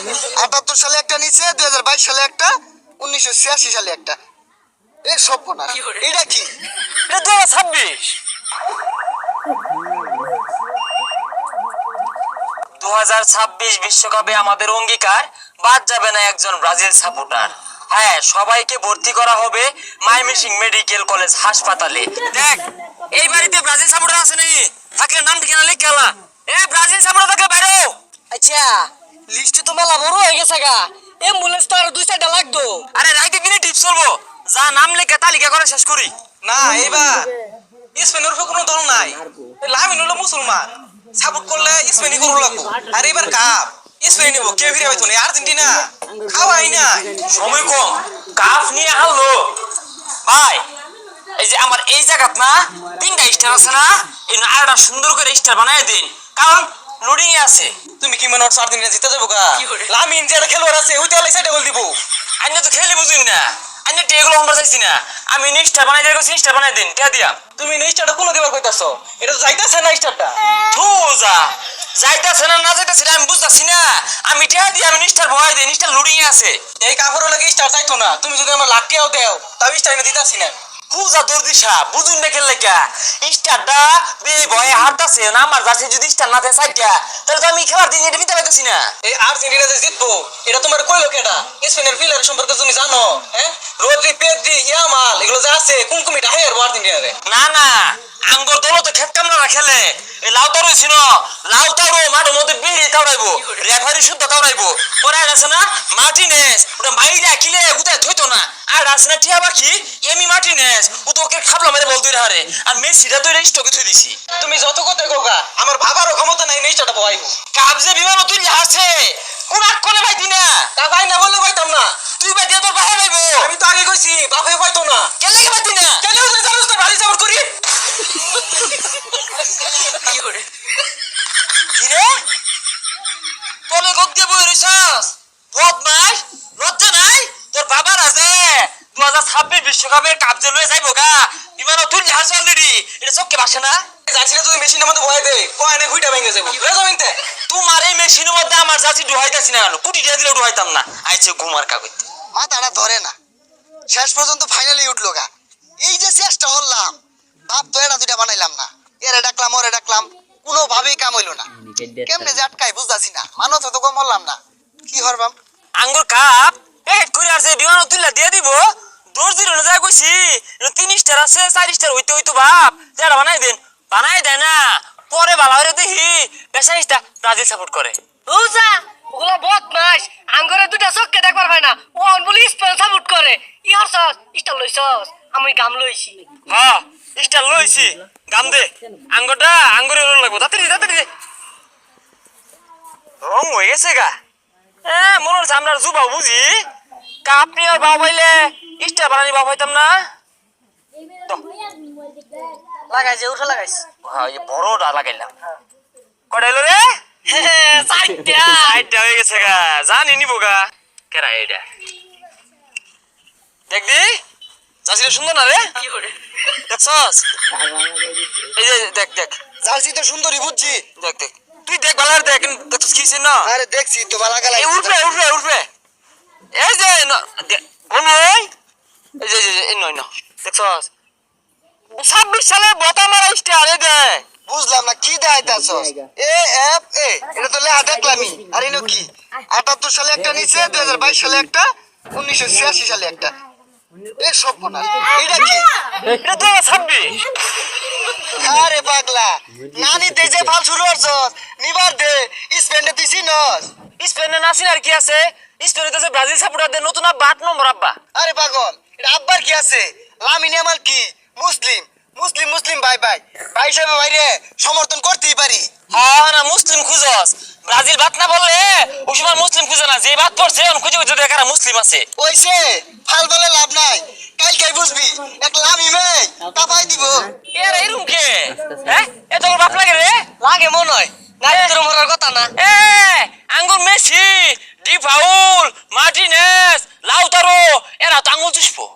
78 সালে একটা নিচে, 2022 সালে একটা, 1986 সালে একটা। এ সর্বনাশ, এটা কি? এটা 2026। 2026 বিশ্বকাপে আমাদের অঙ্গীকার, বাদ যাবে না একজন ব্রাজিল সাপোর্টার। হ্যাঁ, সবাইকে ভর্তি করা হবে ময়মনসিংহ মেডিকেল কলেজ হাসপাতালে। দেখ, এই বাড়িতে ব্রাজিল সাপোর্টার আছে নাকি? থাকলে নাম ঠিকানা লিখ গেলা। ব্রাজিল সাপোর্টার থাকলে বাইরে। আচ্ছা, লিস্টে তো মেলা বড় হয়ে গেছে গা। অ্যাম্বুলেন্স তো আর 2-4টা লাগতো। আরে রাইতে দিনে টিপস করবো, যা নাম লেখা তালিকা করে শেষ করি। না, এবার স্পেনের কোনো দল নাই। লামিন হলো মুসলমান, সাপোর্ট করলে স্পেনই করু লাগবো। আর এবার কাপ স্পেন নিব, কে ফিরে পাইতো না। আর্জেন্টিনা খাওয়াই না, সময় কম, কাপ নিয়ে হারলো ভাই। এই যে আমার এই জায়গাত না 3টা স্টার আছে না, এই আরেকটা সুন্দর করে স্টার বানায় দিন, কারণ লোডিং এ আছে। তুমি কি মনে হচ্ছে আর্জেন্টিনা জিতে যাবো গা? লামিন যে একটা খেলোয়াড় আছে ওইটা হলে সাইডে বল দিব। আইনে তো খেলে বুঝুন না, আইনে টেগুলো আমরা চাইছি না। আমি স্টার বানাই দিয়ে স্টার বানাই দিন, কে দিয়া? তুমি স্টারটা কোনো দিবার কইতাছো? এটা তো যাইতাছে না স্টারটা। থুজা যাইতাছে না, না যাইতাছে আমি বুঝতাছি না। আমি টিয়া দিয়ে আমি স্টার ভয় দিই, স্টার লোডিং এ আছে। এই কাপড় লাগে স্টার চাইতো না। তুমি যদি আমার লাখটিও দেও তাও স্টার এনে দিতাছি না। খুঁজা দৌড় দিশা বুঝুন না খেললে কে স্টারটা বে ভয়ে হারতাছে না। আমার জার্সি যদি স্টার না থাকে সাইডটা, তাহলে তো আমি খেলার দিন এটা নিতে পারতেছি না। এই আর্জেন্টিনা যে জিতবো এটা তোমার কইলো কেডা? স্পেনের প্লেয়ার সম্পর্কে তুমি জানো? হ্যাঁ, রোদ্রি, পেদ্রি, ইয়ামাল এগুলো যা আছে কুমকুমিটা হাইয়ার আর্জেন্টিনারে। না না, আঙ্গর দল তো খেত কামরা খেলে। এই লাউতারো ছিল, লাউতারো মাঠের মধ্যে বেরি তাওড়াইবো, রেফারি শুদ্ধ তাওড়াইবো। ওরা আছে না মার্টিনেস, ওটা মাইরা কিলে গুতায় থইতো না। আর আছে না টিয়া বাকি এমি মার্টিনেস, ও তো ওকে খাবলা মেরে বল দইরা হারে। আর মেসিটা তো স্টকে থই দিছি। তুমি যত কথা কোগা আমার ভাবারও ক্ষমতা নাই স্টারটা বহাইবো। কাবজে বিমান তুই হারছে, কোন আট কোনে পাইতি না। তা ভাই না বললে পাইতাম না। তুই বাই দিয়ে তোর বাহে পাইবো। আমি তো আগে কইছি বাপে পাইতো না। কেন লাগে পাইতি না? কেন জানোস তো বাড়ি সাপোর্ট করি। কি করে কিরে তোরে গদ দিয়ে বই রইছস? বদমাশ, লজ্জা নাই তোর? বাবার আছে 2026 বিশ্বকাপের কাপ যে লয়ে যাইবো গা, বিমান তুই হারছ অলরেডি। এটা চোখকে ভাসে না? জার্সিটা যদি মেশিনের মধ্যে বহাই দে কয়নে হুইটা ভেঙে যাবো। রেজমিনতে তোমার এই মেশিনের মধ্যে আমার জার্সি ডুহাইতাছি না কেন? কোটি টাকা দিলে ডুহাইতাম না। আইছে ঘুমার কাগজ মাথাটা ধরে না, শেষ পর্যন্ত ফাইনালি উঠলো গা। এই যে চেষ্টা হলাম, ভাব তো এটা দুইটা বানাইলাম না, এরে ডাকলাম ওরে ডাকলাম, কোনোভাবেই কাম হইলো না। কেমনে যে আটকাই বুঝতাছি না। মানুষ তো কম হলাম না, কি হরবাম? আঙ্গুর কাপ প্যাকেট করে আসছে, বিমান তুইলা দিয়ে দিব। দর্জির না যায় কইছি 3 স্টার আছে, 4 স্টার হইতে হইতো বাপ। যেটা বানাই দেন, বানাই দেয় না। পরে ভালো হয়ে দেখি বেসাইসটা ব্রাজিল সাপোর্ট করে। বুঝা ওগুলা বদমাস। আঙ্গরে 2টা চক্কে দেখবার হয় না। ও বলি স্পেন সাপোর্ট করে। ই হরছস, স্টার লইছস, আমি গাম লইছি। হ্যাঁ, স্টার লইছি, গাম দে। আঙ্গুরটা আঙ্গুরে লাগবো, তাড়াতাড়ি তাড়াতাড়ি দে। রং হয়ে গেছে গা। মনে হচ্ছে আমরা জুবাও বুঝি। কাপ নিয়ে বাবা পাইলে স্টার বানানি বাবা পাইতাম না। লাগাইছে, উঠে লাগাইছ। হ্যাঁ, এই বড়টা লাগাইলাম। কটা এলো রে? 4টা। 4টা হয়ে গেছে গা। জানি নিবো গা। কেরা এইটা দেখবি? চাষিটা সুন্দর না রে? দেখছস? এই যে দেখ দেখ, জার্সি তো সুন্দরই বুঝছি। দেখ দেখ, তুই দেখ ভালো করে দেখ। দেখছস কি না? আরে দেখছি তো বালা গেলাই। উঠবে উঠবে উঠবে। এই যে এই এই নয় না, দেখছস 26 সালে বতা মারা স্টার। এই দে বুঝলাম না কি দেখাইতাছস? এ এফ এ এটা তো লেখা দেখলামই। আর ইনো কি 78 সালে একটা নিচে, 2022 সালে একটা, 1986 সালে একটা। এ সর্বনাশ, এটা কি? এটা 2026। আরে পাগলা, নানি দে যে ফাল শুরু করছস, নিবার দে। স্পেনে তুই চিনস? স্পেনে নাসিন আর কি আছে? স্পেনে তো ব্রাজিল সাপোর্টারদের নতুন আব্বা 8 নম্বর আব্বা। আরে পাগল, এটা আব্বার কি আছে? লামিন ইয়ামাল কি মুসলিম? মুসলিম মুসলিম ভাই ভাই ভাই হিসেবে বাইরে সমর্থন করতেই পারি। হ্যাঁ না, মুসলিম খুঁজস। ব্রাজিল বাত না বললে ও সময় মুসলিম খুঁজে না। যে বাত করছে খুঁজে খুঁজে দেখ কারা মুসলিম আছে। ওইসে ফাল বলে লাভ নাই, কালকে বুঝবি এক লামি মে তাপাই দিব। এর এরুম কে? হ্যাঁ, এ তোর বাপ লাগে রে? লাগে মনে হয় না, তোর মরার কথা না। এ আঙ্গুর Messi, D Paul, Martinez, Lautaro এরা তো আঙ্গুল চুষবো।